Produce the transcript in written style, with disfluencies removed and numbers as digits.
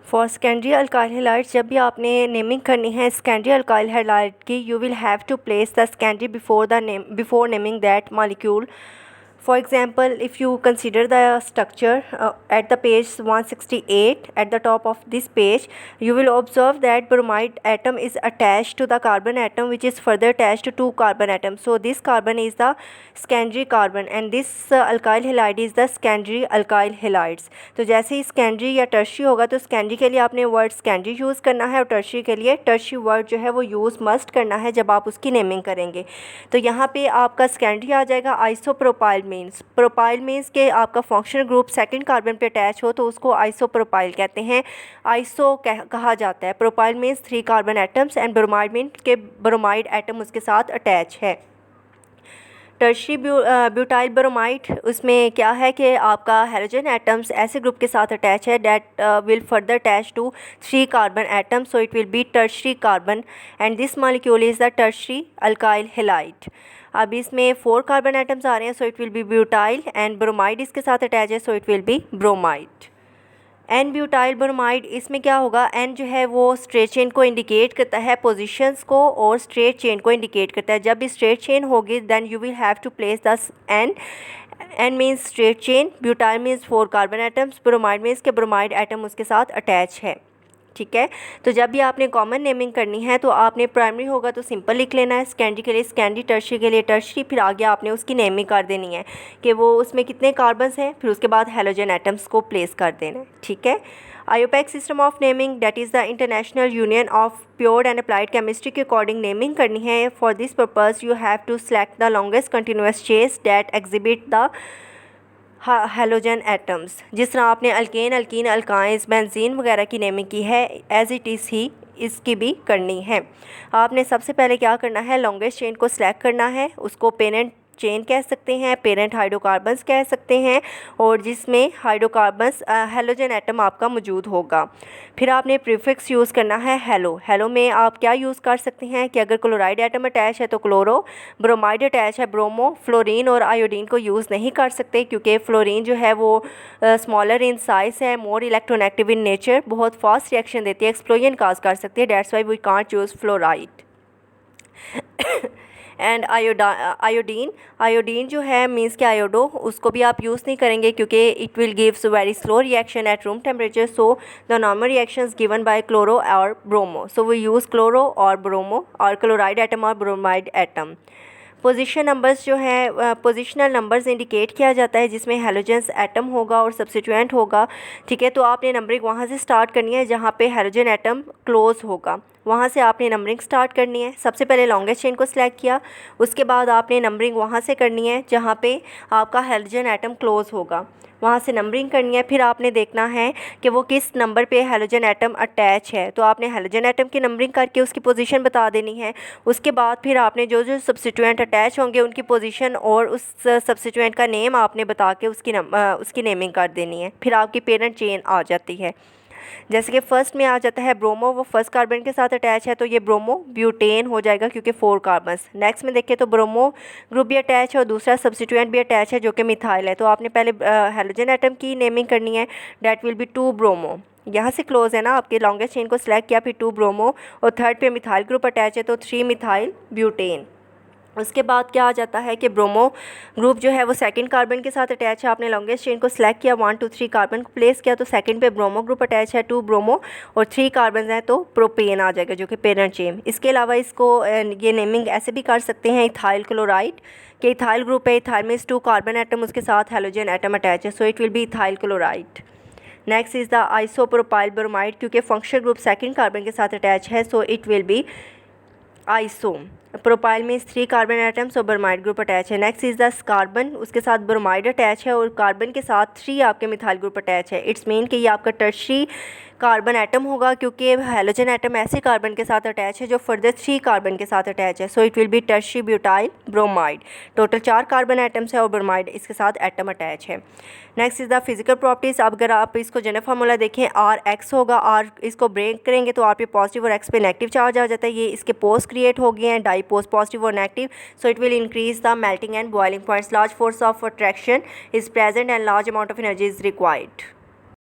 For secondary alkyl halides, जब भी आपने नेमिंग करनी है सेकेंडरी अल्काइल हैलाइड की, you will have to place the secondary before naming that molecule. For example, if you consider the structure at the page 168, at the top of this page, you will observe that bromide atom is attached to the carbon atom, which is further attached to two carbon atoms. So this carbon is the secondary carbon and this alkyl halide is the secondary alkyl halides. तो जैसे ही secondary या tertiary होगा तो secondary के लिए आपने word secondary use करना है और tertiary के लिए tertiary word जो है वो यूज़ मस्ट करना है जब आप उसकी नेमिंग करेंगे. तो यहाँ पे आपका secondary आ जाएगा आइसोप्रोपाइल. प्रोपाइल मीन्स के आपका फंक्शनल ग्रुप सेकंड कार्बन पे अटैच हो तो उसको आइसोप्रोपाइल कहते हैं. आइसो कहा जाता है. Propyl means 3 carbon atoms and bromide means के ब्रोमाइड एटम उसके साथ अटैच है. टर्शरी ब्यूटाइल ब्रोमाइड, उसमें क्या है कि आपका हेलोजन एटम्स ऐसे ग्रुप के साथ अटैच है that will further attach to 3 carbon atom, so it will be tertiary carbon and this molecule is the tertiary alkyl halide. अब इसमें 4 कार्बन एटम्स आ रहे हैं, so it will be butyl and bromide इसके साथ attach है, so it will be bromide. N butyl bromide, इसमें क्या होगा, एन जो है वो स्ट्रेट चेन को इंडिकेट करता है पोजीशंस को और स्ट्रेट चेन को इंडिकेट करता है. जब भी स्ट्रेट चेन होगी then you will have to place the n. N means straight chain, butyl means 4 carbon atoms, bromide means के ब्रोमाइड एटम उसके साथ अटैच है. ठीक है. तो जब भी आपने कॉमन नेमिंग करनी है तो आपने प्राइमरी होगा तो सिंपल लिख लेना है, सेकेंडरी के लिए सेकेंडरी, टर्शरी के लिए टर्शरी, फिर आगे आपने उसकी नेमिंग कर देनी है कि वो उसमें कितने कार्बन्स हैं, फिर उसके बाद हेलोजन एटम्स को प्लेस कर देना है. ठीक है. IUPAC system of naming, that is the international union of pure and applied chemistry के अकॉर्डिंग नेमिंग करनी है. For this purpose you have to select the longest continuous chains that exhibit the halogen atoms. जिस तरह आपने alkane, alkyne, alkynes, benzene वगैरह की naming की है, एज इट इज़ ही इसकी भी करनी है. आपने सबसे पहले क्या करना है, लॉन्गेस्ट चेन को सिलेक्ट करना है, उसको पेरेंट चेन कह सकते हैं, पेरेंट हाइड्रोकार्बन्स कह सकते हैं, और जिसमें हाइड्रोकार्बन्स हेलोजन एटम आपका मौजूद होगा. फिर आपने प्रीफिक्स यूज़ करना है हेलो. हेलो में आप क्या यूज़ कर सकते हैं कि अगर क्लोराइड एटम अटैच है तो क्लोरो, ब्रोमाइड अटैच है ब्रोमो, फ्लोरीन और आयोडीन को यूज़ नहीं कर सकते क्योंकि फ्लोरीन जो है वो स्मॉलर इन साइज़ है, मोर इलेक्ट्रोनेगेटिव इन नेचर, बहुत फास्ट रिएक्शन देती है, एक्सप्लोजन काज कर सकती है. That's why we can't use fluoride. And iodine जो है मीन्स के आयोडो, उसको भी आप यूज़ नहीं करेंगे क्योंकि it will gives very slow reaction at room temperature. So the normal reactions given by chloro और bromo, so we use chloro और ब्रोमो और क्लोराइड एटम और ब्रोमाइड एटम. पोजीशन नंबर्स जो है, पोजिशनल नंबर्स इंडिकेट किया जाता है जिसमें हेलोजन्स एटम होगा और सब्स्टिट्यूएंट होगा. ठीक है. तो आपने नंबरिंग वहाँ से स्टार्ट करनी है जहाँ पे हेलोजन एटम क्लोज होगा, वहाँ से आपने नंबरिंग स्टार्ट करनी है. सबसे पहले लॉन्गेस्ट चेन को सिलेक्ट किया, उसके बाद आपने नंबरिंग वहाँ से करनी है जहाँ पे आपका हेलोजन एटम क्लोज होगा, वहाँ से नंबरिंग करनी है. फिर आपने देखना है कि वो किस नंबर पे हेलोजन एटम अटैच है, तो आपने हेलोजन एटम की नंबरिंग करके उसकी पोजीशन बता देनी है. उसके बाद फिर आपने जो जो सब्स्टिट्यूएंट अटैच होंगे उनकी पोजीशन और उस सब्स्टिट्यूएंट का नेम आपने बता के उसकी नेमिंग कर देनी है. फिर आपकी पेरेंट चेन आ जाती है. जैसे कि फर्स्ट में आ जाता है ब्रोमो, वो फर्स्ट कार्बन के साथ अटैच है तो ये ब्रोमो ब्यूटेन हो जाएगा क्योंकि 4 कार्बन्स. नेक्स्ट में देखें तो ब्रोमो ग्रुप भी अटैच है और दूसरा सब्स्टिट्यूएंट भी अटैच है जो कि मिथाइल है. तो आपने पहले हेलोजन एटम की नेमिंग करनी है, डैट विल बी 2 ब्रोमो. यहाँ से क्लोज है ना, आपके लॉन्गेस्ट चेन को सिलेक्ट किया, फिर 2 ब्रोमो और थर्ड पे मिथाइल ग्रुप अटैच है तो 3 मिथाइल ब्यूटेन. उसके बाद क्या आ जाता है कि ब्रोमो ग्रुप जो है वो सेकंड कार्बन के साथ अटैच है. आपने लॉन्गेस्ट चेन को सिलेक्ट किया, 1 2 3 कार्बन को प्लेस किया तो सेकंड पे ब्रोमो ग्रुप अटैच है, 2 ब्रोमो और 3 कार्बन हैं तो प्रोपेन आ जाएगा जो कि पेरेंट चेन. इसके अलावा इसको ये नेमिंग ऐसे भी कर सकते हैं इथाइल क्लोराइड के इथाइल ग्रुप है, इथाइल मीन्स 2 कार्बन एटम उसके साथ हेलोजन एटम अटैच है, so it will B ethyl chloride. Next is the isopropyl bromide, क्योंकि फंक्शनल ग्रुप सेकंड कार्बन के साथ अटैच है, so it will B iso. Propyl में 3 carbon atoms और bromide group attach है. नेक्स्ट इज़ द कार्बन, उसके साथ bromide attach है और कार्बन के साथ 3 आपके मिथाइल ग्रुप अटैच है. इट्स मीन कि ये आपका टर्शरी कार्बन एटम होगा क्योंकि हेलोजन एटम ऐसे कार्बन के साथ अटैच है जो फर्दर 3 कार्बन के साथ अटैच है, so it will be tertiary butyl bromide. Total 4 carbon atoms है और ब्रोमाइड इसके साथ एटम अटैच है. Next is the physical properties. अब अगर आप इसको जनरल फार्मूला देखें, आर एक्स होगा, आर इसको ब्रेक करेंगे तो आर पे पॉजिटिव और एक्स पे नेगेटिव चार्ज आ जाता है. ये इसके पोस्ट क्रिएट हो गए हैं, डाई पोस्ट पॉजिटिव और negative, so it will increase the melting and boiling points. Large force of attraction is present and large amount of energy is required.